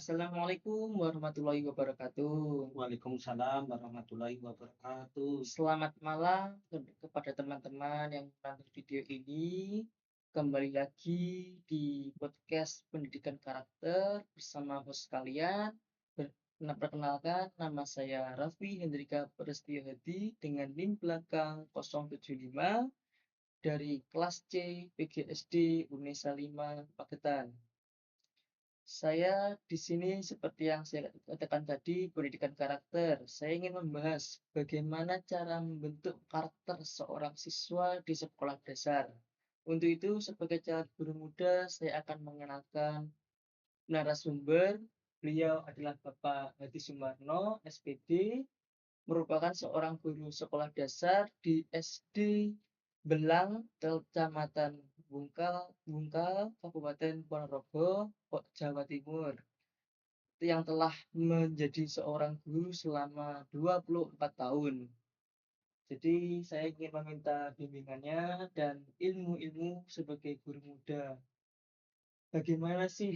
Assalamualaikum warahmatullahi wabarakatuh. Waalaikumsalam warahmatullahi wabarakatuh. Selamat malam kepada teman-teman yang menonton video ini. Kembali lagi di podcast Pendidikan Karakter bersama host kalian. Perkenalkan, nama saya Raffi Hendrika Prestio Hadi dengan NIM belakang 075 dari kelas C PGSD Unesa 5 Pagetan. Saya di sini seperti yang saya katakan tadi, pendidikan karakter. Saya ingin membahas bagaimana cara membentuk karakter seorang siswa di sekolah dasar. Untuk itu, sebagai calon guru muda, saya akan mengenalkan narasumber. Beliau adalah Bapak Hadi Sumarno, SPD, merupakan seorang guru sekolah dasar di SD Belang, Kecamatan Bungkal, Kabupaten Ponorogo, Jawa Timur, yang telah menjadi seorang guru selama 24 tahun. Jadi saya ingin meminta bimbingannya dan ilmu-ilmu sebagai guru muda. Bagaimana sih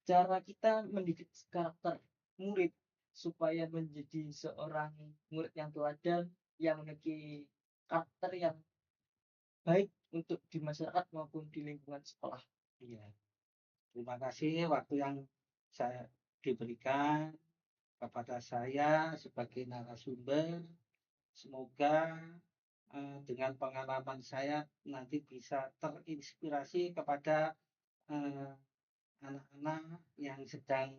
cara kita mendidik karakter murid supaya menjadi seorang murid yang teladan, yang memiliki karakter yang baik untuk di masyarakat maupun di lingkungan sekolah? Iya, terima kasih waktu yang saya diberikan kepada saya sebagai narasumber. Semoga dengan pengalaman saya nanti bisa terinspirasi kepada eh, anak-anak yang sedang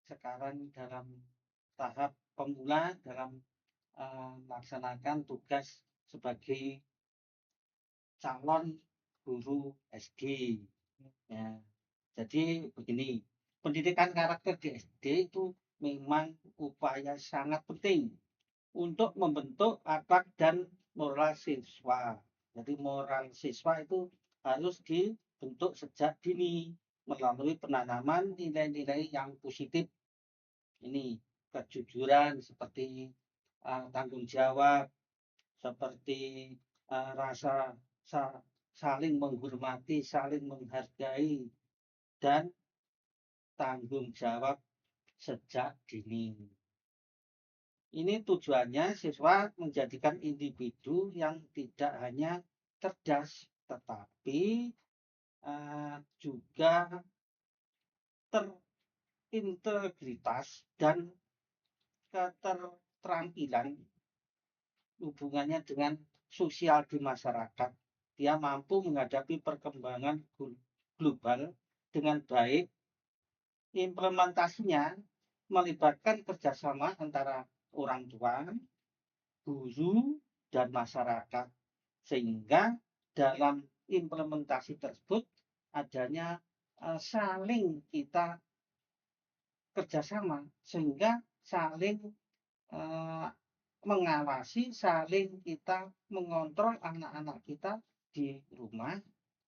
sekarang dalam tahap pemula dalam melaksanakan tugas sebagai calon guru SD. Ya. Jadi begini, pendidikan karakter di SD itu memang upaya sangat penting untuk membentuk akhlak dan moral siswa. Jadi moral siswa itu harus dibentuk sejak dini melalui penanaman nilai-nilai yang positif. Ini kejujuran seperti tanggung jawab, seperti rasa saling menghormati, saling menghargai, dan tanggung jawab sejak dini. Ini tujuannya siswa menjadikan individu yang tidak hanya cerdas, tetapi juga terintegritas dan keterampilan hubungannya dengan sosial di masyarakat. Dia mampu menghadapi perkembangan global dengan baik. Implementasinya melibatkan kerjasama antara orang tua, guru, dan masyarakat. Sehingga dalam implementasi tersebut adanya saling kita kerjasama, sehingga saling eh, mengawasi, saling kita mengontrol anak-anak kita di rumah,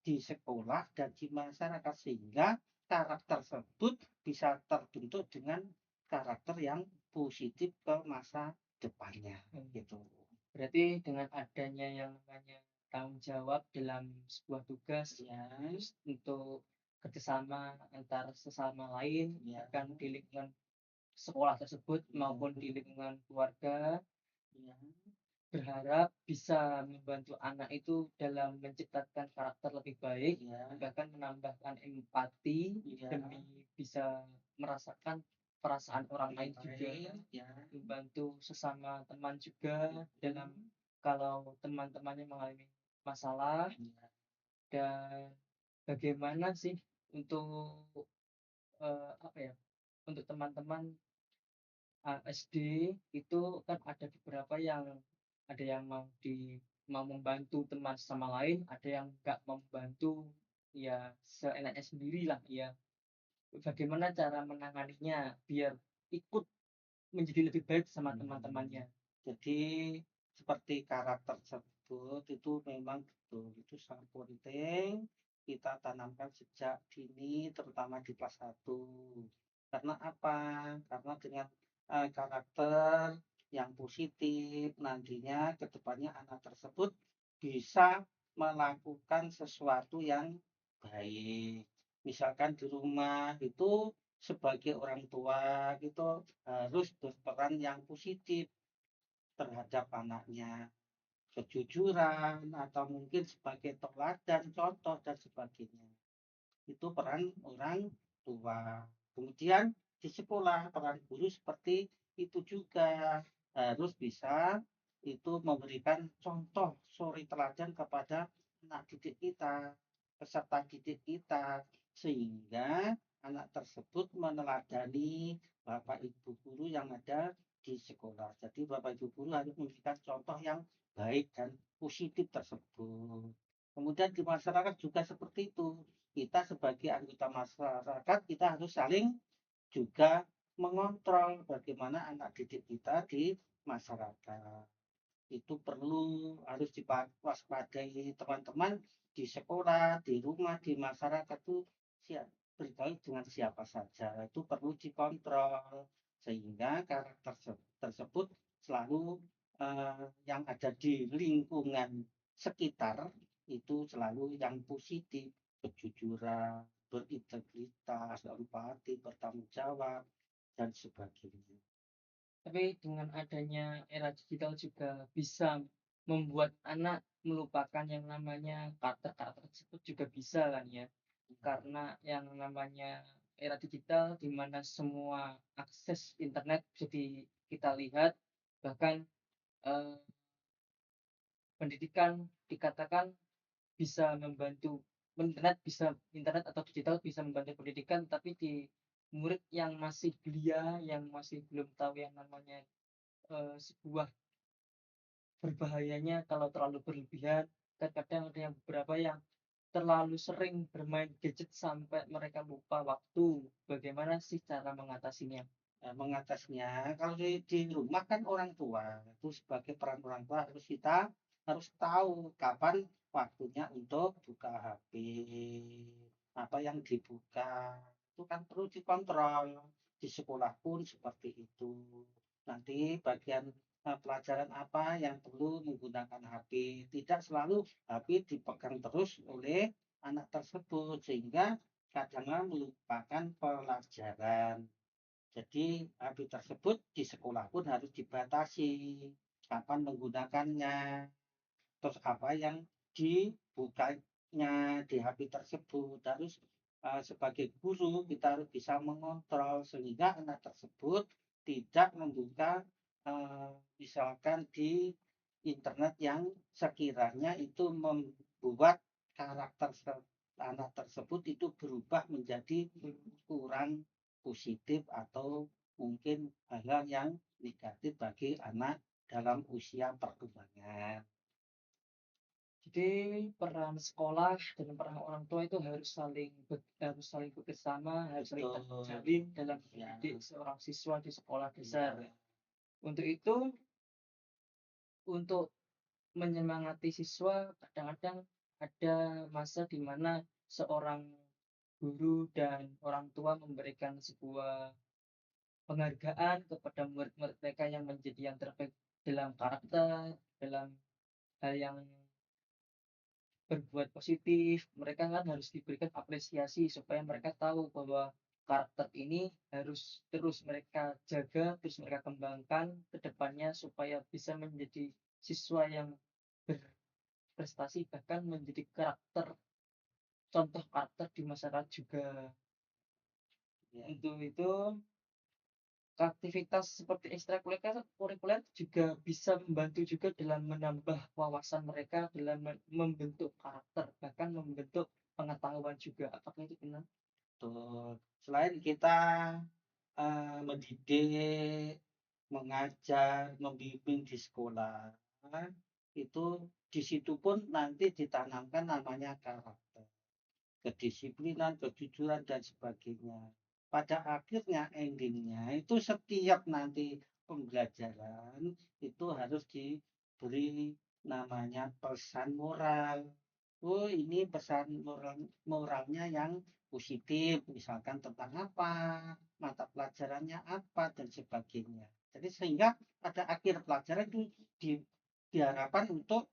di sekolah, dan di masyarakat, sehingga karakter tersebut bisa terbentuk dengan karakter yang positif ke masa depannya gitu. Berarti dengan adanya yang namanya tanggung jawab dalam sebuah tugas ya, untuk kerjasama antar sesama lain ya, kan di lingkungan sekolah tersebut maupun di lingkungan keluarga ya, berharap bisa membantu anak itu dalam menciptakan karakter lebih baik ya, bahkan menambahkan empati ya, demi bisa merasakan perasaan orang lain juga ya, membantu sesama teman juga dalam kalau teman-temannya mengalami masalah ya. Dan bagaimana sih untuk apa ya, untuk teman-teman SD itu kan ada beberapa yang ada yang mau membantu teman sama lain, ada yang nggak membantu ya seenaknya sendiri lah ya. Bagaimana cara menanganinya biar ikut menjadi lebih baik sama teman-temannya? Jadi seperti karakter tersebut itu memang betul, itu sangat penting kita tanamkan sejak dini, terutama di kelas 1. Karena apa? Karena dengan karakter yang positif, nantinya ke depannya anak tersebut bisa melakukan sesuatu yang baik. Misalkan di rumah itu sebagai orang tua gitu harus berperan yang positif terhadap anaknya, kejujuran atau mungkin sebagai teladan, contoh dan sebagainya. Itu peran orang tua. Kemudian di sekolah peran guru seperti itu juga harus bisa itu memberikan contoh suri teladan kepada anak didik kita, peserta didik kita, sehingga anak tersebut meneladani Bapak Ibu guru yang ada di sekolah. Jadi Bapak Ibu guru harus memberikan contoh yang baik dan positif tersebut. Kemudian di masyarakat juga seperti itu. Kita sebagai anggota masyarakat, kita harus saling juga mengontrol bagaimana anak didik kita di masyarakat. Itu perlu harus diwaspadai teman-teman di sekolah, di rumah, di masyarakat itu bergaul dengan siapa saja. Itu perlu dikontrol sehingga karakter tersebut selalu yang ada di lingkungan sekitar itu selalu yang positif, kejujuran, berintegritas, empati, bertanggung jawab, dan sebagainya. Tapi dengan adanya era digital juga bisa membuat anak melupakan yang namanya karakter-karakter tersebut juga bisa kan ya. Karena yang namanya era digital di mana semua akses internet jadi kita lihat, bahkan eh, pendidikan dikatakan bisa membantu internet atau digital bisa membantu pendidikan, tapi di murid yang masih belia, yang masih belum tahu yang namanya sebuah berbahayanya kalau terlalu berlebihan. Kadang ada yang beberapa yang terlalu sering bermain gadget sampai mereka lupa waktu. Bagaimana sih cara mengatasinya? Mengatasnya kalau di rumah kan orang tua itu sebagai peran orang tua harus kita harus tahu kapan waktunya untuk buka HP, apa yang dibuka itu kan perlu dikontrol. Di sekolah pun seperti itu. Nanti bagian pelajaran apa yang perlu menggunakan HP, tidak selalu HP dipegang terus oleh anak tersebut sehingga kadang melupakan pelajaran. Jadi HP tersebut di sekolah pun harus dibatasi kapan menggunakannya, terus apa yang dibukanya di HP tersebut. Harus sebagai guru kita harus bisa mengontrol sehingga anak tersebut tidak membuka misalkan di internet yang sekiranya itu membuat karakter anak tersebut itu berubah menjadi kurang positif atau mungkin hal-hal yang negatif bagi anak dalam usia perkembangan. Jadi peran sekolah dan peran orang tua itu harus saling bekerjasama, harus saling Betul. terjalin dalam Ya, mendidik seorang siswa di sekolah dasar. ya, Untuk itu, untuk menyemangati siswa, kadang-kadang ada masa di mana seorang guru dan orang tua memberikan sebuah penghargaan kepada murid-murid mereka yang menjadi yang terbaik dalam karakter, dalam hal yang berbuat positif. Mereka kan harus diberikan apresiasi supaya mereka tahu bahwa karakter ini harus terus mereka jaga, terus mereka kembangkan ke depannya supaya bisa menjadi siswa yang berprestasi bahkan menjadi contoh karakter di masyarakat juga. ya. Untuk itu aktivitas seperti ekstrakurikuler juga bisa membantu juga dalam menambah wawasan mereka dalam membentuk karakter bahkan membentuk pengetahuan juga. Apakah itu benar? Betul. Selain kita mendidik, mengajar, membimbing di sekolah, itu di situ pun nanti ditanamkan namanya karakter, kedisiplinan, kejujuran, dan sebagainya. Pada akhirnya, endingnya, itu setiap nanti pembelajaran itu harus diberi namanya pesan moral. Oh, ini pesan moralnya yang positif, misalkan tentang apa, mata pelajarannya apa, dan sebagainya. Jadi sehingga pada akhir pelajaran itu diharapkan untuk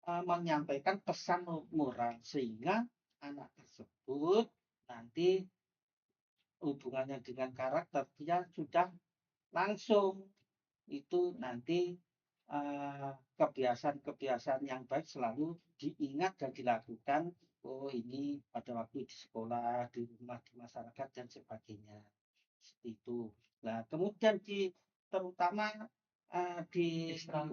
menyampaikan pesan moral sehingga anak tersebut nanti hubungannya dengan karakter, dia sudah langsung itu nanti kebiasaan-kebiasaan yang baik selalu diingat dan dilakukan. Oh, ini pada waktu di sekolah, di rumah, di masyarakat dan sebagainya. Seperti itu. Nah, kemudian terutama di Ekstra.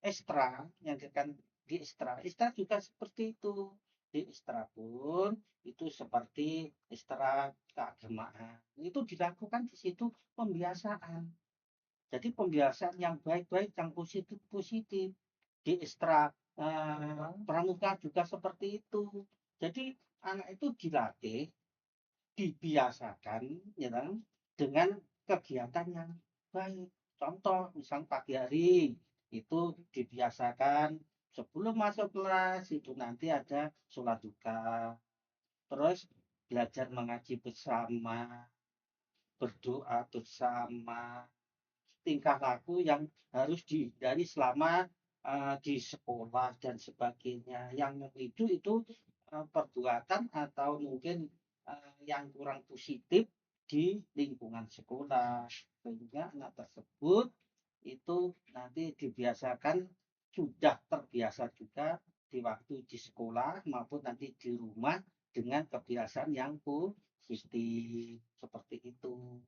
Ekstra, yang kan di Ekstra. Ekstra juga seperti itu. Di Ekstra pun itu seperti ekstra keagamaan. Itu dilakukan di situ pembiasaan. Jadi pembiasaan yang baik-baik, yang positif-positif. Di Ekstra pramuka juga seperti itu. Jadi anak itu dilatih, dibiasakan, ya kan, dengan kegiatan yang baik. Contoh, misal pagi hari itu dibiasakan sebelum masuk kelas itu nanti ada sholat duka, terus belajar mengaji bersama, berdoa bersama, tingkah laku yang harus dihindari selama di sekolah dan sebagainya. Yang memicu itu perbuatan atau mungkin yang kurang positif di lingkungan sekolah. Sehingga anak tersebut itu nanti dibiasakan sudah terbiasa juga di waktu di sekolah maupun nanti di rumah dengan kebiasaan yang positif seperti itu.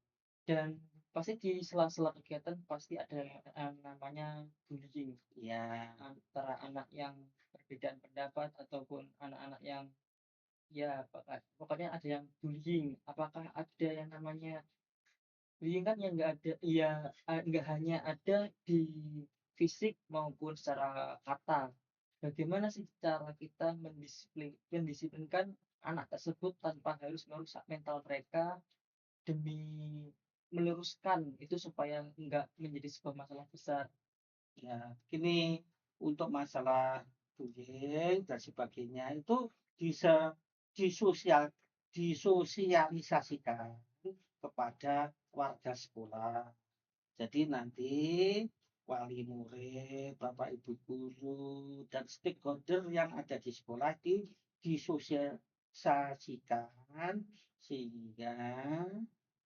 Dan pasti di sela-sela kegiatan pasti ada namanya bullying Ya, antara anak yang perbedaan pendapat ataupun anak-anak yang ya pokoknya ada yang bullying. Apakah ada yang namanya bullying kan yang nggak ada ya nggak hanya ada di fisik maupun secara kata. Bagaimana sih cara kita mendisiplinkan anak tersebut tanpa harus merusak mental mereka demi meluruskan itu supaya enggak menjadi sebuah masalah besar. ya, gini untuk masalah bullying dan sebagainya itu bisa disosial disosialisasikan kepada warga sekolah. Jadi nanti wali murid, bapak ibu guru, dan stakeholder yang ada di sekolah disosialisasikan sehingga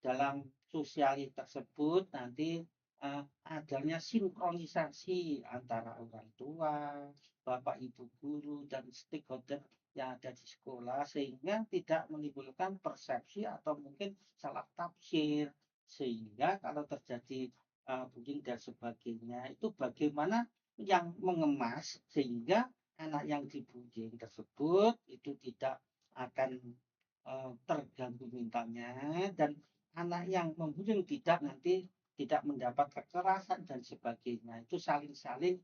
dalam sosialis tersebut nanti adanya sinkronisasi antara orang tua, bapak ibu guru, dan stakeholder yang ada di sekolah sehingga tidak menimbulkan persepsi atau mungkin salah tafsir sehingga kalau terjadi bullying dan sebagainya itu bagaimana yang mengemas sehingga anak yang dibullying tersebut itu tidak akan terganggu mentalnya dan anak yang membullying tidak nanti tidak mendapat kekerasan dan sebagainya itu saling-saling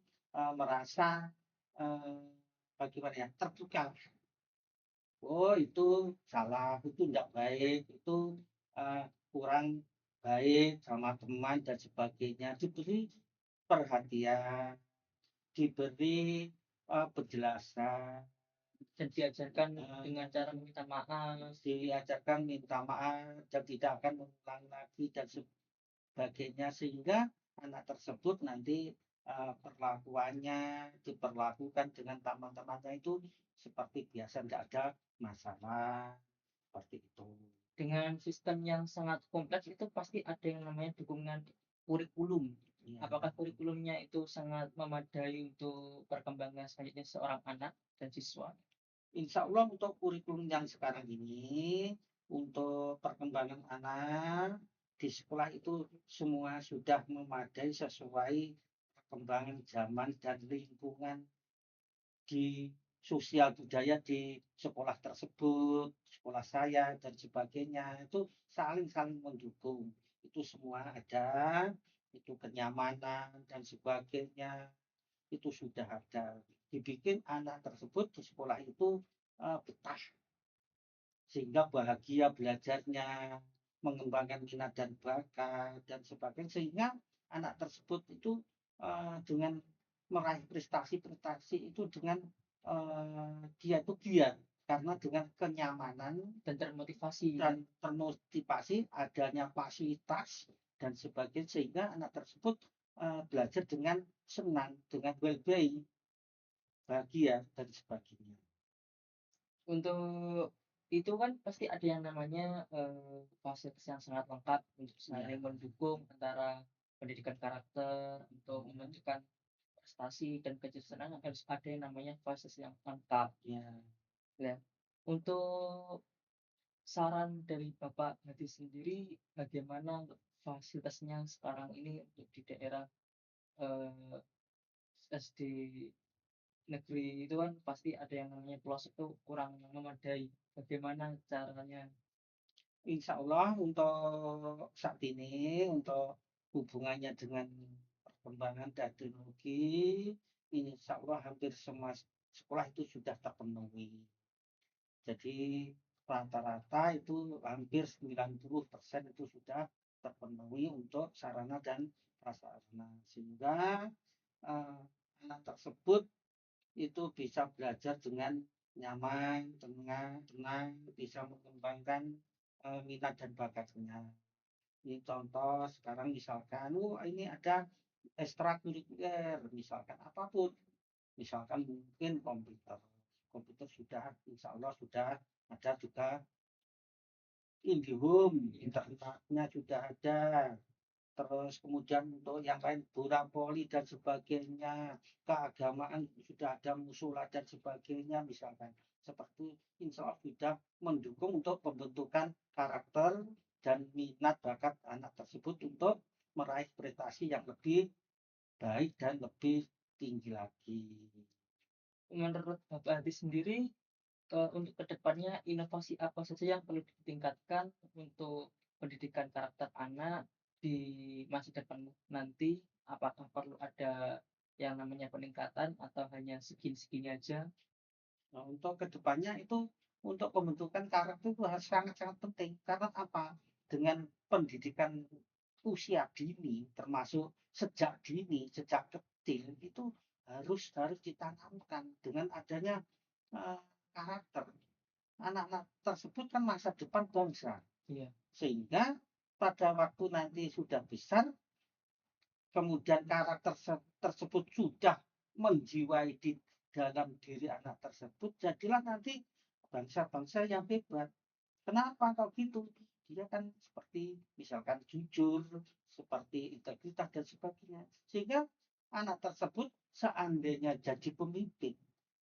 merasa eh, bagaimana ya tertukar. Oh itu salah, itu tidak baik, itu kurang baik sama teman dan sebagainya. Diberi perhatian, diberi penjelasan, Dan diajarkan eh, dengan cara meminta maaf. diajarkan minta maaf dan tidak akan mengulang lagi dan sebagainya sehingga anak tersebut nanti perlakuannya diperlakukan dengan teman-temannya itu seperti biasa tidak ada masalah seperti itu. Dengan sistem yang sangat kompleks itu pasti ada yang namanya dukungan kurikulum. Ya. Apakah kurikulumnya itu sangat memadai untuk perkembangan selanjutnya seorang anak dan siswa? Insya Allah untuk kurikulum yang sekarang ini untuk perkembangan anak di sekolah itu semua sudah memadai sesuai perkembangan zaman dan lingkungan di sosial budaya di sekolah tersebut, sekolah saya dan sebagainya itu saling-saling mendukung. Itu semua ada, itu kenyamanan dan sebagainya itu sudah ada. Dibikin anak tersebut di sekolah itu betah sehingga bahagia belajarnya, mengembangkan minat dan bakat dan sebagainya sehingga anak tersebut itu dengan meraih prestasi-prestasi itu dengan dia itu giat karena dengan kenyamanan Dan termotivasi. dan termotivasi adanya fasilitas dan sebagainya sehingga anak tersebut belajar dengan senang, dengan well-being, bahagia dan sebagainya. Untuk itu kan pasti ada yang namanya, fasilitas yang sangat lengkap untuk Ya, saling mendukung antara pendidikan karakter, untuk menunjukkan prestasi dan kecerdasan harus ada yang namanya fasilitas yang lengkap, ya. ya. Untuk saran dari Bapak Hadi sendiri, bagaimana untuk fasilitasnya sekarang ini untuk di daerah, eee, SD negeri itu kan pasti ada yang namanya pelosok tuh kurang memadai. Bagaimana caranya? Insya Allah untuk saat ini, untuk hubungannya dengan perkembangan dan teknologi, insya Allah hampir semua sekolah itu sudah terpenuhi. Jadi rata-rata itu hampir 90% itu sudah terpenuhi untuk sarana dan prasarana. Sehingga eh, anak tersebut itu bisa belajar dengan nyaman, tenang, bisa mengembangkan minat dan bakatnya. Ini contoh sekarang misalkan, ini ada ekstrakurikuler, misalkan apapun, misalkan mungkin komputer. Komputer sudah, insya Allah sudah ada juga IndiHome, internetnya sudah ada. Terus kemudian untuk yang lain bola voli dan sebagainya, keagamaan sudah ada musola dan sebagainya misalkan. Seperti insya Allah sudah mendukung untuk pembentukan karakter dan minat bakat anak tersebut untuk meraih prestasi yang lebih baik dan lebih tinggi lagi. Menurut Bapak Hadi sendiri, untuk kedepannya inovasi apa saja yang perlu ditingkatkan untuk pendidikan karakter anak di masa depan nanti? Apakah perlu ada yang namanya peningkatan atau hanya segini-segini aja? Nah, untuk kedepannya itu untuk pembentukan karakter itu harus sangat-sangat penting karena apa? Dengan pendidikan usia dini, termasuk sejak dini, sejak kecil itu harus ditanamkan dengan adanya uh, karakter. Anak-anak tersebut kan masa depan bangsa, Iya. sehingga pada waktu nanti sudah besar, kemudian karakter tersebut sudah menjiwai di dalam diri anak tersebut, jadilah nanti bangsa-bangsa yang hebat. Kenapa kalau gitu? Dia kan seperti misalkan jujur, seperti integritas dan sebagainya. Sehingga anak tersebut seandainya jadi pemimpin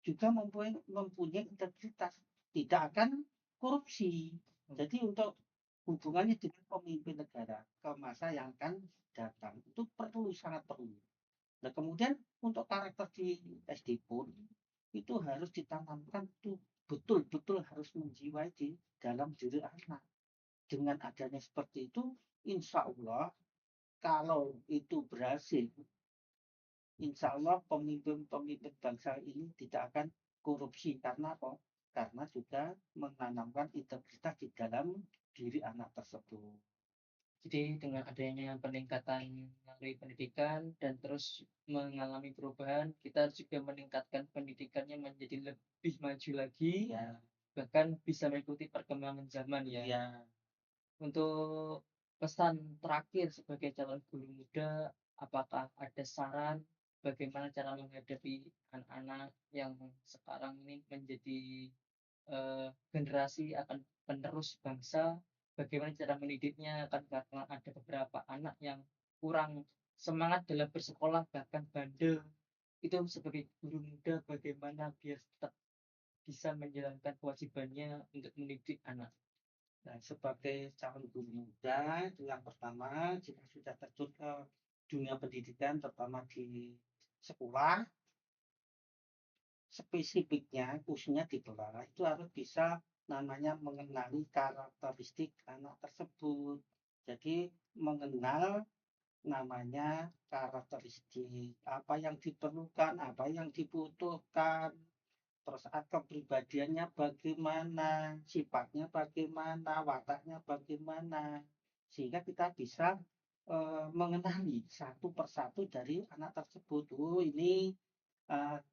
juga mempunyai integritas, tidak akan korupsi. Jadi untuk hubungannya dengan pemimpin negara ke masa yang akan datang itu perlu sangat perlu. Nah kemudian untuk karakter di SD pun itu harus ditanamkan tuh betul-betul harus menjiwai di dalam diri anak. Dengan adanya seperti itu, insya Allah kalau itu berhasil, insya Allah pemimpin-pemimpin bangsa ini tidak akan korupsi karena apa? Karena juga menanamkan integritas di dalam diri anak tersebut. Jadi dengan adanya peningkatan melalui pendidikan dan terus mengalami perubahan, kita harus juga meningkatkan pendidikannya menjadi lebih maju lagi, Ya, bahkan bisa mengikuti perkembangan zaman ya. ya. Untuk pesan terakhir sebagai calon guru muda, apakah ada saran bagaimana cara menghadapi anak-anak yang sekarang ini menjadi, generasi akan penerus bangsa, bagaimana cara mendidiknya kan karena ada beberapa anak yang kurang semangat dalam bersekolah, bahkan bandel. Itu sebagai guru muda bagaimana biar tetap bisa menjalankan kewajibannya untuk mendidik anak? Nah, sebagai calon guru muda, itu yang pertama, jika sudah terjun ke dunia pendidikan, terutama di sekolah, spesifiknya, khususnya di kelas, itu harus bisa namanya mengenali karakteristik anak tersebut. Jadi, mengenal namanya karakteristik, apa yang diperlukan, apa yang dibutuhkan, terus kepribadiannya bagaimana, sifatnya bagaimana, wataknya bagaimana, sehingga kita bisa mengenali satu persatu dari anak tersebut. Oh, ini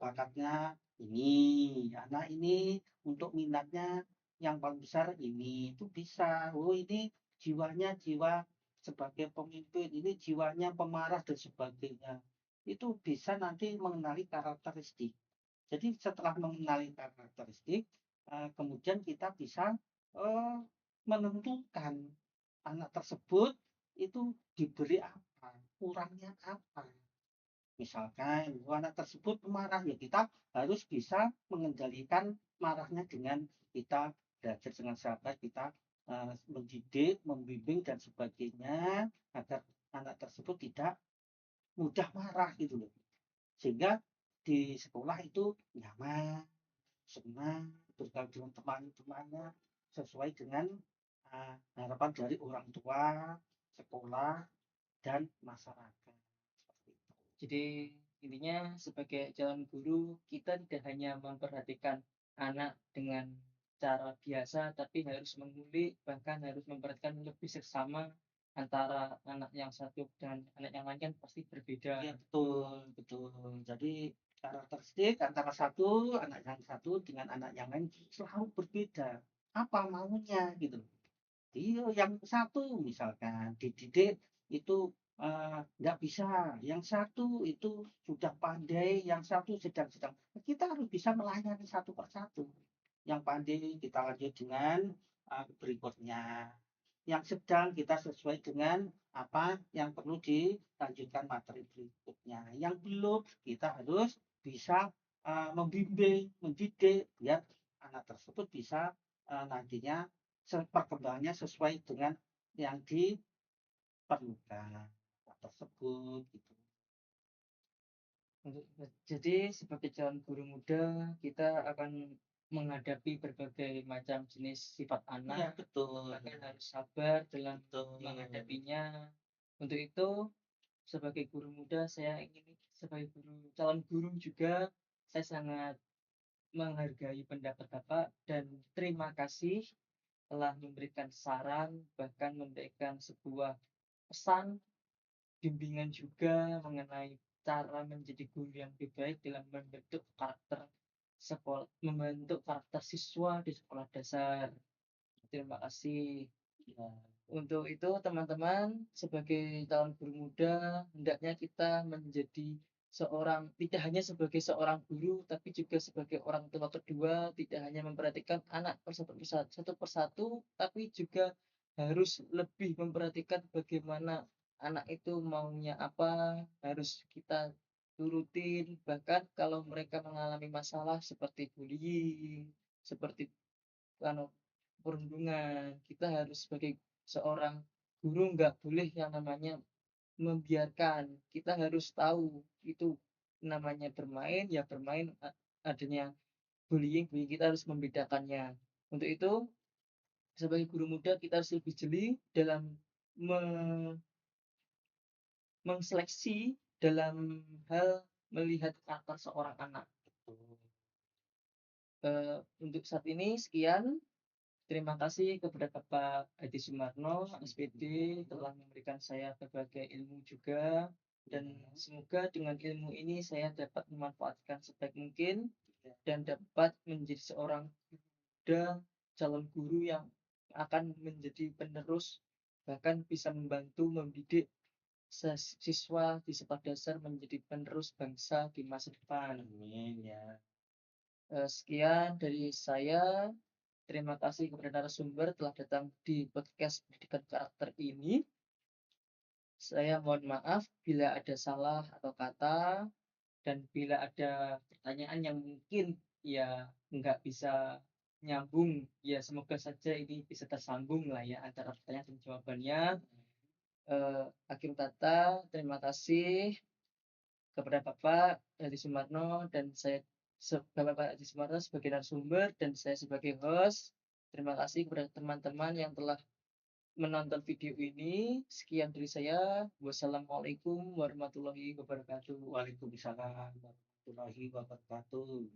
bakatnya ini, anak ini untuk minatnya yang paling besar ini, itu bisa. Oh, ini jiwanya jiwa sebagai pemimpin, ini jiwanya pemarah dan sebagainya. Itu bisa nanti mengenali karakteristik. Jadi setelah mengenali karakteristik, kemudian kita bisa, eee, menentukan anak tersebut itu diberi apa, kurangnya apa. Misalkan anak tersebut pemarah, ya kita harus bisa mengendalikan marahnya dengan kita belajar dengan sahabat, kita, mendidik, membimbing dan sebagainya agar anak tersebut tidak mudah marah gitu loh. Sehingga di sekolah itu nyaman, senang, bergaul dengan teman-temannya sesuai dengan, harapan dari orang tua, sekolah, dan masyarakat, seperti itu. Jadi intinya sebagai calon guru kita tidak hanya memperhatikan anak dengan cara biasa, tapi harus mengulik, bahkan harus memperhatikan lebih seksama antara anak yang satu dan anak yang lain kan pasti berbeda. Iya betul betul. Jadi karakteristik antara satu anak yang satu dengan anak yang lain selalu berbeda. Apa maunya gitu loh. Iya, yang satu misalkan dididik itu, nggak bisa, yang satu itu sudah pandai, yang satu sedang-sedang. Kita harus bisa melayani satu persatu. Yang pandai kita lanjut dengan, berikutnya. Yang sedang kita sesuai dengan apa yang perlu dilanjutkan materi berikutnya. Yang belum kita harus bisa, membimbing, mendidik biar anak tersebut bisa, nantinya perkembangannya sesuai dengan yang diperlukan tersebut gitu. Jadi sebagai calon guru muda kita akan menghadapi berbagai macam jenis sifat Iya anak, betul, bahkan harus sabar dalam betul. menghadapinya. Untuk itu sebagai guru muda saya ingin sebagai calon guru juga saya sangat menghargai pendapat Bapak dan terima kasih telah memberikan saran, bahkan memberikan sebuah pesan, bimbingan juga mengenai cara menjadi guru yang lebih baik dalam membentuk karakter siswa di sekolah dasar. Terima kasih. Ya, Untuk itu teman-teman, sebagai calon guru muda, hendaknya kita menjadi tidak hanya sebagai seorang guru, tapi juga sebagai orang tua kedua, tidak hanya memperhatikan anak satu persatu, tapi juga harus lebih memperhatikan bagaimana anak itu maunya apa, harus kita turutin, bahkan kalau mereka mengalami masalah seperti bullying, seperti anu, perundungan, kita harus sebagai seorang guru nggak boleh yang namanya membiarkan. Kita harus tahu itu namanya bermain, ya bermain, adanya bullying kita harus membedakannya. Untuk itu, sebagai guru muda kita harus lebih jeli dalam me mengseleksi dalam hal melihat karakter seorang anak. betul. Untuk saat ini sekian. Terima kasih kepada Bapak Hadi Sumarno, SPD, telah memberikan saya berbagai ilmu juga, dan Ya, semoga dengan ilmu ini saya dapat memanfaatkan sebaik mungkin ya. dan dapat menjadi seorang muda calon guru yang akan menjadi penerus, bahkan bisa membantu mendidik siswa di sekolah dasar menjadi penerus bangsa di masa depan. Amin ya. Sekian dari saya. Terima kasih kepada narasumber telah datang di podcast Pendidikan Karakter ini. Saya mohon maaf bila ada salah atau kata dan bila ada pertanyaan yang mungkin ya nggak bisa nyambung, ya semoga saja ini bisa tersambung lah ya antara pertanyaan dan jawabannya. Akhir kata, terima kasih kepada Bapak Hadi Sumarno dan Bapak Hadi Sumarno sebagai narasumber dan saya sebagai host. Terima kasih kepada teman-teman yang telah menonton video ini. Sekian dari saya. Wassalamualaikum warahmatullahi wabarakatuh. Waalaikumsalam warahmatullahi wabarakatuh.